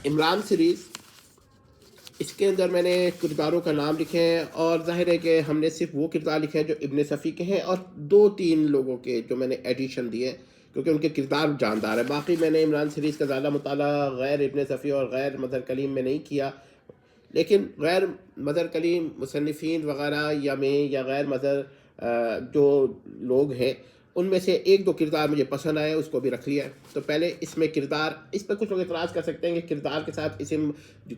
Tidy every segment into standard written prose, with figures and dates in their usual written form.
Imran series, اس کے اندر میں نے کرداروں کا نام لکھے ہیں، اور ظاہر ہے کہ ہم نے صرف وہ کردار لکھے ہیں جو ابن صفی کے ہیں، اور 2-3 لوگوں کے جو میں نے ایڈیشن دیے کیونکہ ان کے کردار جاندار ہے۔ باقی میں نے عمران سیریز کا زیادہ مطالعہ غیر ابن صفی اور غیر مظہر کلیم میں نہیں کیا، لیکن غیر مظہر کلیم مصنفین وغیرہ یا غیر مظہر جو لوگ ہیں ان میں سے 1-2 کردار مجھے پسند آئے، اس کو بھی رکھ لیا ہے۔ تو پہلے اس میں کردار، اس پہ کچھ لوگ اعتراض کر سکتے ہیں کہ کردار کے ساتھ اسم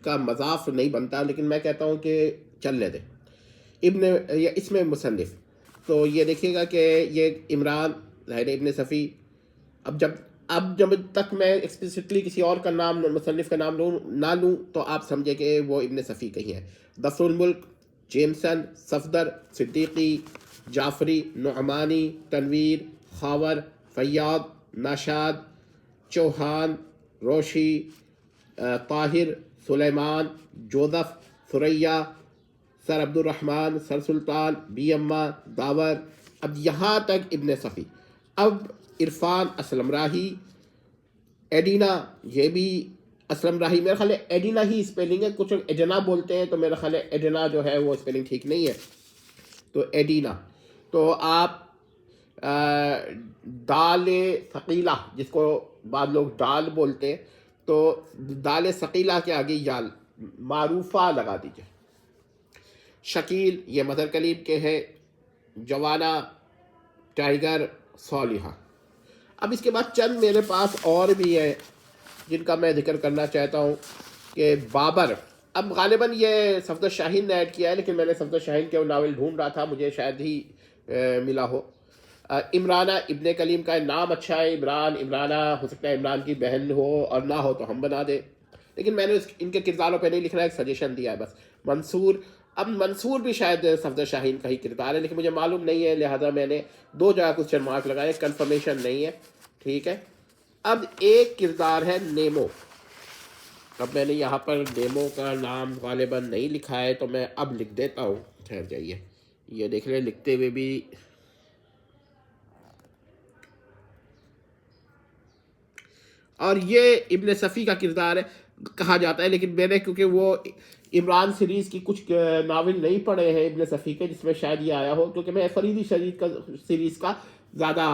کا مضاف نہیں بنتا، لیکن میں کہتا ہوں کہ چلنے دیں یا اس میں مصنف۔ تو یہ دیکھیے گا کہ یہ عمران ظاہر ابن صفی، اب جب تک میں ایکسپلسٹلی کسی اور کا نام، مصنف کا نام نہ لوں تو آپ سمجھے کہ وہ ابن صفی کا ہی ہے۔ ظفر الملک، جیمسن، صفدر، صدیقی، جعفری، نعمانی، تنویر، خاور، فیاض، ناشاد، چوہان، روشی، طاہر، سلیمان، جوزف، ثریا، سر عبد الرحمن، سر سلطان، بی اما، داور، اب یہاں تک ابن صفی۔ اب عرفان، اسلم راہی، ایڈینا، یہ بھی اسلم راہی، میرا خیال ہے ایڈینا ہی اسپیلنگ ہے، کچھ لوگ ایڈنا بولتے ہیں تو میرا خیال ہے ایڈنا جو ہے وہ اسپیلنگ ٹھیک نہیں ہے، تو ایڈینا۔ تو آپ دال ثقیلہ، جس کو بعض لوگ دال بولتے ہیں، تو دال ثقیلہ کے آگے یال معروفہ لگا دیجئے۔ شکیل، یہ مظہر کلیم کے ہیں، جوانا، ٹائیگر، صالحہ۔ اب اس کے بعد چند میرے پاس اور بھی ہیں جن کا میں ذکر کرنا چاہتا ہوں، کہ بابر، اب غالباً یہ صفدر شاہین نے ایڈ کیا ہے، لیکن میں نے صفدر شاہین کے وہ ناول ڈھونڈ رہا تھا، مجھے شاید ہی ملا ہو۔ عمرانہ، ابن کلیم کا نام اچھا ہے، عمرانہ، ہو سکتا ہے عمران کی بہن ہو، اور نہ ہو تو ہم بنا دیں، لیکن میں نے ان کے کرداروں پہ نہیں لکھنا ہے، ایک سجیشن دیا ہے بس۔ منصور، اب منصور بھی شاید صفدر شاہین کا ہی کردار ہے، لیکن مجھے معلوم نہیں ہے، لہٰذا میں نے 2 جگہ کوسچن مارک لگائے، کنفرمیشن نہیں ہے، ٹھیک ہے۔ اب ایک کردار ہے نیمو، اب میں نے یہاں پر نیمو کا نام غالباً نہیں لکھا ہے، تو میں اب لکھ دیتا ہوں، ٹھہر جائیے، یہ دیکھ لیں لکھتے ہوئے بھی۔ اور یہ ابن صفی کا کردار ہے کہا جاتا ہے، لیکن میں نے کیونکہ وہ عمران سیریز کی کچھ ناول نہیں پڑھے ہیں ابن صفی کے جس میں شاید یہ آیا ہو، کیونکہ میں فریدی سیریز کا زیادہ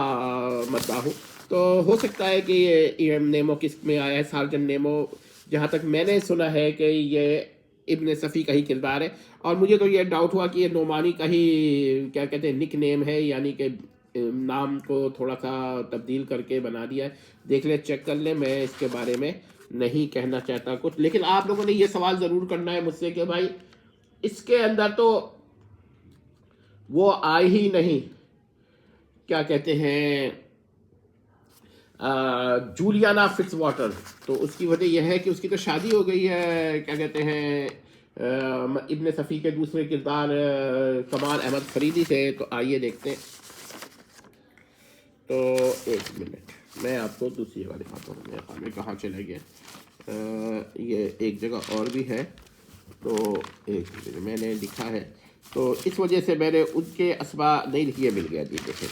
مداح ہوں، تو ہو سکتا ہے کہ یہ نیمو کس میں آیا ہے، سارجن نیمو، جہاں تک میں نے سنا ہے کہ یہ ابن صفی کا ہی کردار ہے، اور مجھے تو یہ ڈاؤٹ ہوا کہ یہ نعمانی کا ہی کیا کہتے ہیں نک نیم ہے، یعنی کہ نام کو تھوڑا سا تبدیل کر کے بنا دیا ہے۔ دیکھ لیں، چیک کر لیں، میں اس کے بارے میں نہیں کہنا چاہتا کچھ، لیکن آپ لوگوں نے یہ سوال ضرور کرنا ہے مجھ سے کہ بھائی اس کے اندر تو وہ آئے ہی نہیں، کیا کہتے ہیں، جولیانا فٹس واٹر، تو اس کی وجہ یہ ہے کہ اس کی تو شادی ہو گئی ہے، کیا کہتے ہیں، ابن صفی کے دوسرے کردار کمال احمد فریدی سے، تو آئیے دیکھتے ہیں۔ تو ایک منٹ، میں آپ کو دوسری جگہ دکھاتا ہوں، میں کہاں چلے گئے، یہ ایک جگہ اور بھی ہے، تو ایک منٹ میں نے لکھا ہے، تو اس وجہ سے میں نے ان کے اسماء نہیں لکھی ہے، مل گیا جی، دیکھیں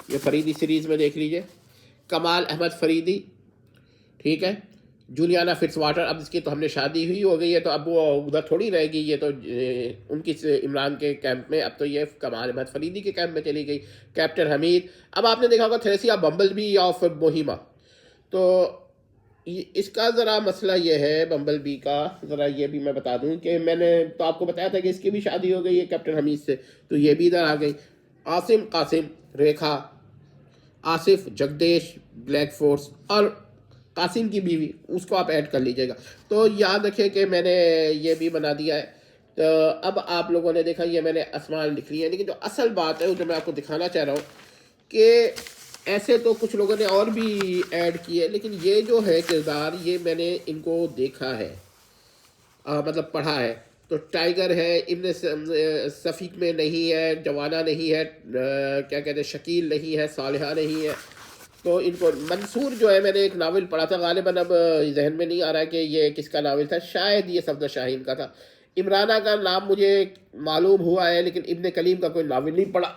یہ فریدی سیریز میں دیکھ لیجئے، کمال احمد فریدی، ٹھیک ہے، جولیانا فٹس واٹر، اب اس کی تو ہم نے شادی ہوئی ہو گئی ہے، تو اب وہ ادھر تھوڑی رہے گی، یہ تو ان کی عمران کے کیمپ میں، اب تو یہ کمال احمد فریدی کے کیمپ میں چلی گئی۔ کیپٹن حمید، اب آپ نے دیکھا ہوگا تھریسیا بمبل بی آف بوہیما، تو اس کا ذرا مسئلہ یہ ہے، بمبل بی کا ذرا یہ بھی میں بتا دوں کہ میں نے تو آپ کو بتایا تھا کہ اس کی بھی شادی ہو گئی ہے کیپٹن حمید سے، تو یہ بھی ادھر آ گئی۔ عاصم، قاسم، ریکھا، آصف، جگدیش، بلیک فورس، اور قاسم کی بیوی، اس کو آپ ایڈ کر لیجئے گا۔ تو یاد رکھیں کہ میں نے یہ بھی بنا دیا ہے۔ تو اب آپ لوگوں نے دیکھا یہ میں نے اسماء لکھ لی ہے، لیکن جو اصل بات ہے وہ جو میں آپ کو دکھانا چاہ رہا ہوں کہ ایسے تو کچھ لوگوں نے اور بھی ایڈ کیے، لیکن یہ جو ہے کردار، یہ میں نے ان کو دیکھا ہے، مطلب پڑھا ہے۔ تو ٹائیگر ہے، ابن صفیق میں نہیں ہے، جوانا نہیں ہے، کیا کہتے ہیں، شکیل نہیں ہے، صالحہ نہیں ہے، تو ان کو منصور جو ہے، میں نے ایک ناول پڑھا تھا، غالباً اب ذہن میں نہیں آ رہا کہ یہ کس کا ناول تھا، شاید یہ صفدر شاہین کا تھا۔ عمرانہ کا نام مجھے معلوم ہوا ہے، لیکن ابن کلیم کا کوئی ناول نہیں پڑھا۔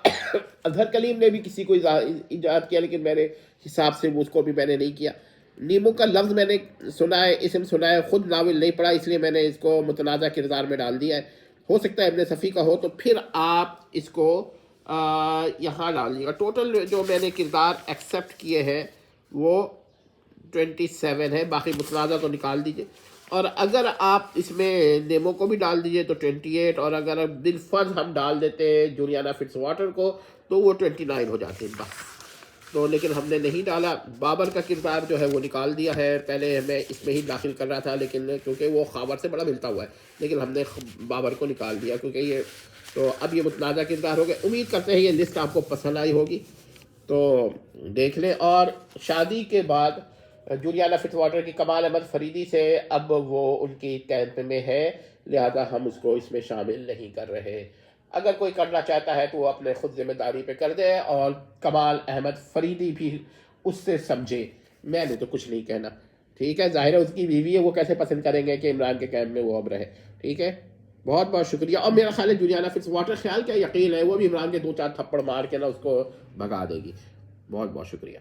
اظہر کلیم نے بھی کسی کو ایجاد کیا، لیکن میرے حساب سے اس کو بھی میں نے نہیں کیا۔ نیمو کا لفظ میں نے سنا ہے، اسم سنا ہے، خود ناول نہیں پڑھا، اس لیے میں نے اس کو متنازع کردار میں ڈال دیا ہے. ہو سکتا ہے ابن صفی کا ہو تو پھر آپ اس کو یہاں ڈال دیجیے گا. ٹوٹل جو میں نے کردار ایکسیپٹ کیے ہیں وہ 27 ہے، باقی متنازع تو نکال دیجیے. اور اگر آپ اس میں نیمو کو بھی ڈال دیجیے تو 28، اور اگر بالفرض ہم ڈال دیتے جولیانا فٹس واٹر کو تو وہ 29 ہو جاتے ہیں بس. تو لیکن ہم نے نہیں ڈالا. بابر کا کردار جو ہے وہ نکال دیا ہے. پہلے میں اس میں ہی داخل کر رہا تھا لیکن کیونکہ وہ خاور سے بڑا ملتا ہوا ہے، لیکن ہم نے بابر کو نکال دیا کیونکہ یہ تو اب یہ متنازع کردار ہو گئے. امید کرتے ہیں یہ لسٹ آپ کو پسند آئی ہوگی، تو دیکھ لیں. اور شادی کے بعد جولیانا فٹس واٹر کی کمال احمد فریدی سے اب وہ ان کی کیمپ میں ہے، لہذا ہم اس کو اس میں شامل نہیں کر رہے. اگر کوئی کرنا چاہتا ہے تو وہ اپنے خود ذمہ داری پہ کر دے، اور کمال احمد فریدی بھی اس سے سمجھے. میں نے تو کچھ نہیں کہنا. ٹھیک ہے، ظاہر ہے اس کی بیوی ہے، وہ کیسے پسند کریں گے کہ عمران کے کیمپ میں وہ اب رہے. ٹھیک ہے، بہت بہت شکریہ. اور میرا خیال ہے جولیانا فٹس واٹر، خیال کیا یقین ہے وہ بھی عمران کے 2-4 تھپڑ مار کے نا اس کو بھگا دے گی. بہت بہت شکریہ.